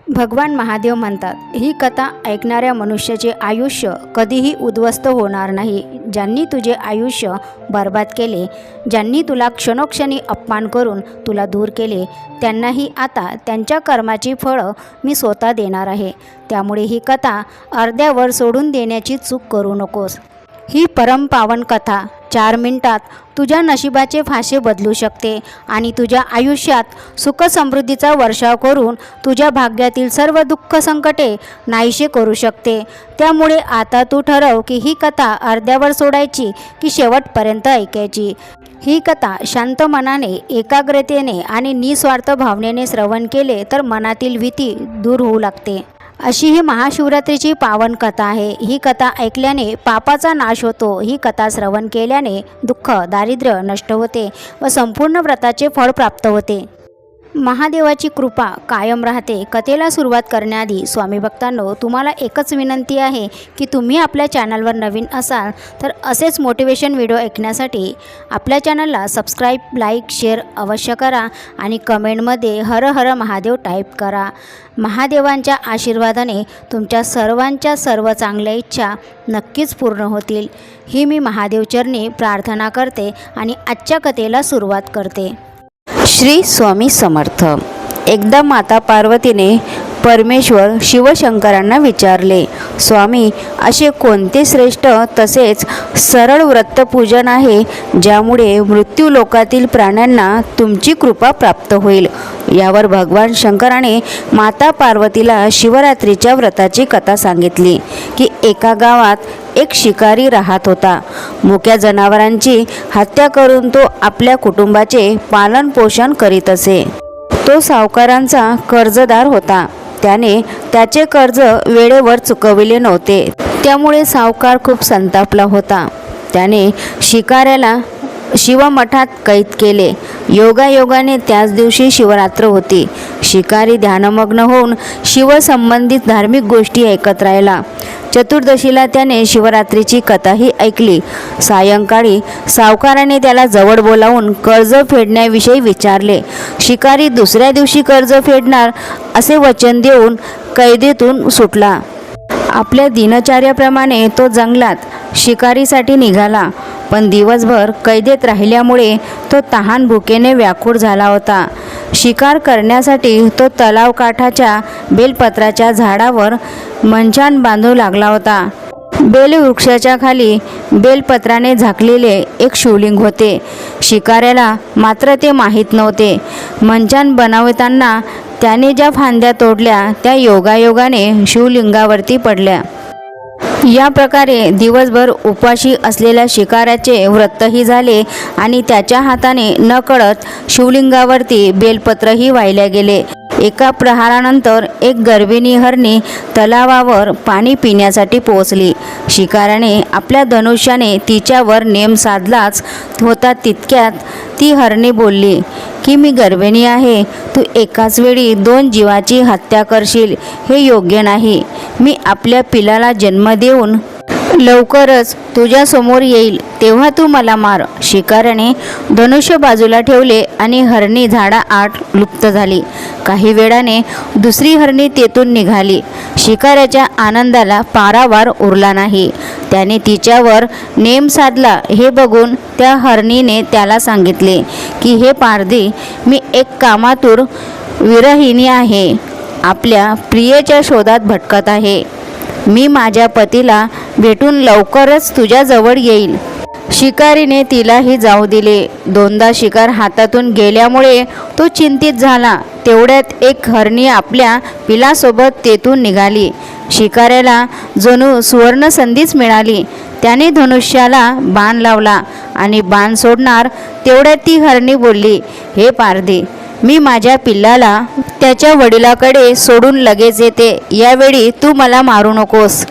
भगवान महादेव म्हणतात, ही कथा ऐकणाऱ्या मनुष्याचे आयुष्य कधीही उद्ध्वस्त होणार नाही. ज्यांनी तुझे आयुष्य बर्बाद केले, ज्यांनी तुला क्षणोक्षणी अपमान करून तुला दूर केले, त्यांनाही आता त्यांच्या कर्माची फळं मी स्वतः देणार आहे. त्यामुळे ही कथा अर्ध्यावर सोडून देण्याची चूक करू नकोस. ही परमपावन कथा 4 मिनिटात तुझ्या नशिबाचे फासे बदलू शकते आणि तुझ्या आयुष्यात सुख समृद्धीचा वर्षाव करून तुझ्या भाग्यातील सर्व दुःख संकटे नाहीसे करू शकते. त्यामुळे आता तू ठरव की ही कथा अर्ध्यावर सोडायची की शेवटपर्यंत ऐकायची. ही कथा शांत मनाने, एकाग्रतेने आणि निस्वार्थ भावनेने श्रवण केले तर मनातील भीती दूर होऊ लागते. अशी ही महाशिवरात्रीची पावन कथा आहे. ही कथा ऐकल्याने पापाचा नाश होतो. ही कथा श्रवण केल्याने दुःख, दारिद्र्य नष्ट होते व संपूर्ण व्रताचे फळ प्राप्त होते. महादेवाची कृपा कायम राहते. कथेला सुरुवात करण्याआधी स्वामी भक्तांनो, तुम्हाला एकच विनंती आहे की तुम्ही आपल्या चॅनलवर नवीन असाल तर असेच मोटिवेशन व्हिडिओ ऐकण्यासाठी आपल्या चॅनलला सबस्क्राईब, लाईक, शेअर अवश्य करा आणि कमेंटमध्ये हर हर महादेव टाईप करा. महादेवांच्या आशीर्वादाने तुमच्या सर्वांच्या सर्व चांगल्या इच्छा नक्कीच पूर्ण होतील, ही मी महादेवचरणी प्रार्थना करते आणि आजच्या कथेला सुरुवात करते. श्री स्वामी समर्थ. एकदा माता पार्वतीने परमेश्वर शिवशंकरांना विचारले, स्वामी, असे कोणते श्रेष्ठ तसेच सरळ व्रतपूजन आहे ज्यामुळे मृत्यू लोकातील प्राण्यांना तुमची कृपा प्राप्त होईल? यावर भगवान शंकराने माता पार्वतीला शिवरात्रीच्या व्रताची कथा सांगितली की एका गावात एक शिकारी राहत होता. मुक्या जनावरांची हत्या करून तो आपल्या कुटुंबाचे पालन पोषण करीत असे. तो सावकारांचा कर्जदार होता. त्याने त्याचे कर्ज वेळेवर चुकविले नव्हते. त्यामुळे सावकार खूप संतापला होता. त्याने शिकाऱ्याला शिवमठात कैद केले. योगायोगाने त्याच दिवशी शिवरात्र होती. शिकारी ध्यानमग्न होऊन शिवसंबंधित धार्मिक गोष्टी ऐकत राहिला. चतुर्दशीला त्याने शिवरात्रीची कथाही ऐकली. सायंकाळी सावकाराने त्याला जवळ बोलावून कर्ज फेडण्याविषयी विचारले. शिकारी दुसऱ्या दिवशी कर्ज फेडणार असे वचन देऊन कैदेतून सुटला. आपल्या दिनचर्याप्रमाणे तो जंगलात शिकारीसाठी निघाला. पण दिवसभर कैदेत राहिल्यामुळे तो तहान भुकेने व्याकुळ झाला होता. शिकार करण्यासाठी तो तलावकाठाच्या बेलपत्राच्या झाडावर मंचान बांधू लागला होता. बेलवृक्षाच्या खाली बेलपत्राने झाकलेले एक शिवलिंग होते. शिकाऱ्याला मात्र ते माहीत नव्हते. मंचान बनवताना त्याने ज्या फांद्या तोडल्या त्या योगायोगाने शिवलिंगावरती पडल्या. या प्रकारे दिवसभर उपाशी असलेल्या शिकाऱ्याचे व्रतही झाले आणि त्याच्या हाताने नकळत शिवलिंगावरती बेलपत्रही वाहिल्या गेले. एका प्रहारानंतर एक गर्भिणी हरणी तलावावर पाणी पिण्यासाठी पोहोचली. शिकाऱ्याने आपल्या धनुष्याने तिच्यावर नेम साधलाच होता तितक्यात ती हरणी बोलली की मी गर्भिणी आहे. तू एकाच वेळी 2 जीवाची हत्या करशील हे योग्य नाही. मी आपल्या पिलाला जन्म देऊन लवकरच तुझ्यासमोर येईल तेव्हा तू मला मार. शिकाऱ्याने धनुष्य बाजूला ठेवले आणि हरणी झाडाआड लुप्त झाली. काही वेळाने दुसरी हरणी तेथून निघाली. शिकाऱ्याच्या आनंदाला पारावार उरला नाही. त्याने तिच्यावर नेम साधला हे बघून त्या हरणीने त्याला सांगितले की हे पारधी, मी एक कामातूर विरहिणी आहे. आपल्या प्रियेच्या शोधात भटकत आहे. मी माझ्या पतीला भेटून लवकरच तुझ्याजवळ येईल. शिकारीने तिलाही जाऊ दिले. 2दा शिकार हातातून गेल्यामुळे तो चिंतित झाला. तेवढ्यात एक हरणी आपल्या पिलासोबत तेथून निघाली. शिकाऱ्याला जणू सुवर्ण संधीच मिळाली. त्याने धनुष्याला बाण लावला आणि बाण सोडणार तेवढ्यात ती हरणी बोलली, हे पारधी, मी माझ्या पिल्लाला त्याच्या वडिलाकडे सोडून लगेच येते. यावेळी तू मला मारू नकोस.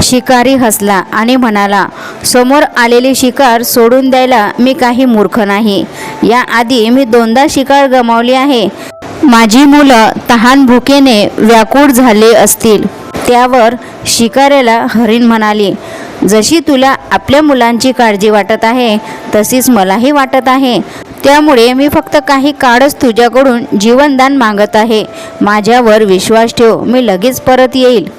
शिकारी हसला आणि म्हणाला, समोर आलेली शिकार सोडून द्यायला मी काही मूर्ख नाही. याआधी मी 2दा शिकार गमावली आहे. माझी मुलं तहान भुकेने व्याकुळ झाले असतील. त्यावर शिकाऱ्याला हरिण म्हणाली, जशी तुला आपल्या मुलांची काळजी वाटत आहे तशीच मलाही वाटत आहे. त्यामुळे मी फक्त काही काळच तुझ्याकडून जीवनदान मागत आहे. माझ्यावर विश्वास ठेव, मी लगेच परत येईल.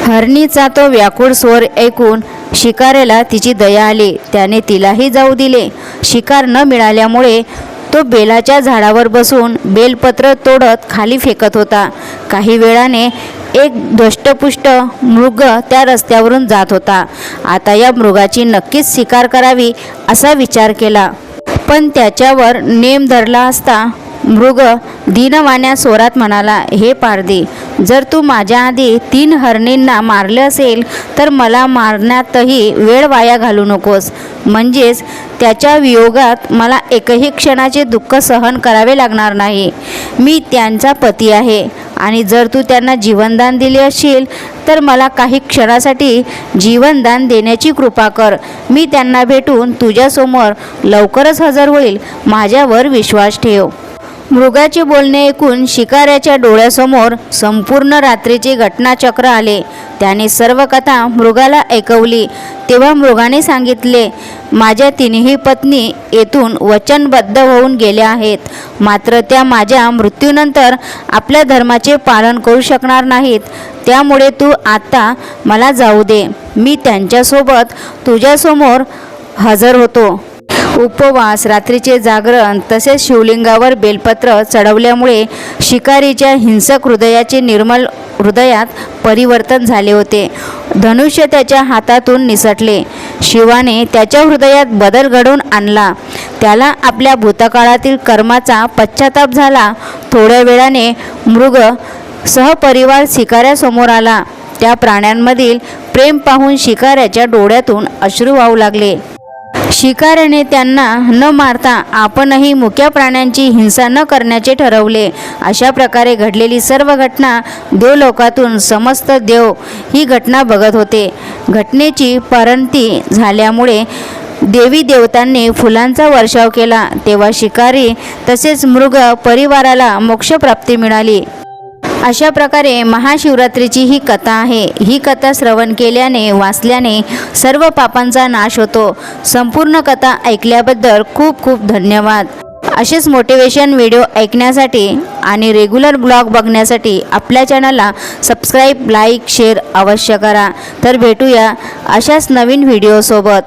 हरणीचा तो व्याकुळ स्वर ऐकून शिकाऱ्याला तिची दया आली. त्याने तिलाही जाऊ दिले. शिकार न मिळाल्यामुळे तो बेलाच्या झाडावर बसून बेलपत्र तोडत खाली फेकत होता. काही वेळाने एक धष्टपुष्ट मृग त्या रस्त्यावरून जात होता. आता या मृगाची नक्कीच शिकार करावी असा विचार केला, पण त्याच्यावर नेम धरला असता मृग दीनवाण्या स्वरात म्हणाला, हे पारधी, जर तू माझ्या आधी 3 हरणींना मारले असेल तर मला मारण्यातही वेळ वाया घालू नकोस. म्हणजेच त्याच्या वियोगात मला एकही क्षणाचे दुःख सहन करावे लागणार नाही. मी त्यांचा पती आहे आणि जर तू त्यांना जीवनदान दिले असेल तर मला काही क्षणासाठी जीवनदान देण्याची कृपा कर. मी त्यांना भेटून तुझ्यासमोर लवकरच हजर होईल. माझ्यावर विश्वास ठेव. मृगाचे बोलणे ऐकून शिकाऱ्याच्या डोळ्यासमोर संपूर्ण रात्रीचे घटनाचक्र आले. त्याने सर्व कथा मृगाला ऐकवली. तेव्हा मृगाने सांगितले, माझ्या 3ही पत्नी येथून वचनबद्ध होऊन गेल्या आहेत. मात्र त्या माझ्या मृत्यूनंतर आपल्या धर्माचे पालन करू शकणार नाहीत. त्यामुळे तू आता मला जाऊ दे. मी त्यांच्यासोबत तुझ्यासमोर हजर होतो. उपवास, रात्रीचे जागरण तसेच शिवलिंगावर बेलपत्र चढवल्यामुळे शिकारीच्या हिंसक हृदयाचे निर्मल हृदयात परिवर्तन झाले होते. धनुष्य त्याच्या हातातून निसटले. शिवाने त्याच्या हृदयात बदल घडवून आणला. त्याला आपल्या भूतकाळातील कर्माचा पश्चाताप झाला. थोड्या वेळाने मृग सहपरिवार शिकाऱ्यासमोर आला. त्या प्राण्यांमधील प्रेम पाहून शिकाऱ्याच्या डोळ्यातून अश्रू वाहू लागले. शिकाऱ्याने त्यांना न मारता आपणही मुक्या प्राण्यांची हिंसा न करण्याचे ठरवले. अशा प्रकारे घडलेली सर्व घटना देवलोकातून समस्त देव ही घटना बघत होते. घटनेची परिणती झाल्यामुळे देवी देवतांनी फुलांचा वर्षाव केला. तेव्हा शिकारी तसेच मृग परिवाराला मोक्षप्राप्ती मिळाली. अशा प्रकारे महाशिवरात्रीची ही कथा आहे. ही कथा श्रवण केल्याने, वाचल्याने सर्व पापांचा नाश होतो. संपूर्ण कथा ऐकल्याबद्दल खूप खूप धन्यवाद. असेच मोटिवेशन व्हिडिओ ऐकण्यासाठी आणि रेग्युलर ब्लॉग बघण्यासाठी आपल्या चॅनलला सबस्क्राईब, लाईक, शेअर अवश्य करा. तर भेटूया अशाच नवीन व्हिडिओसोबत.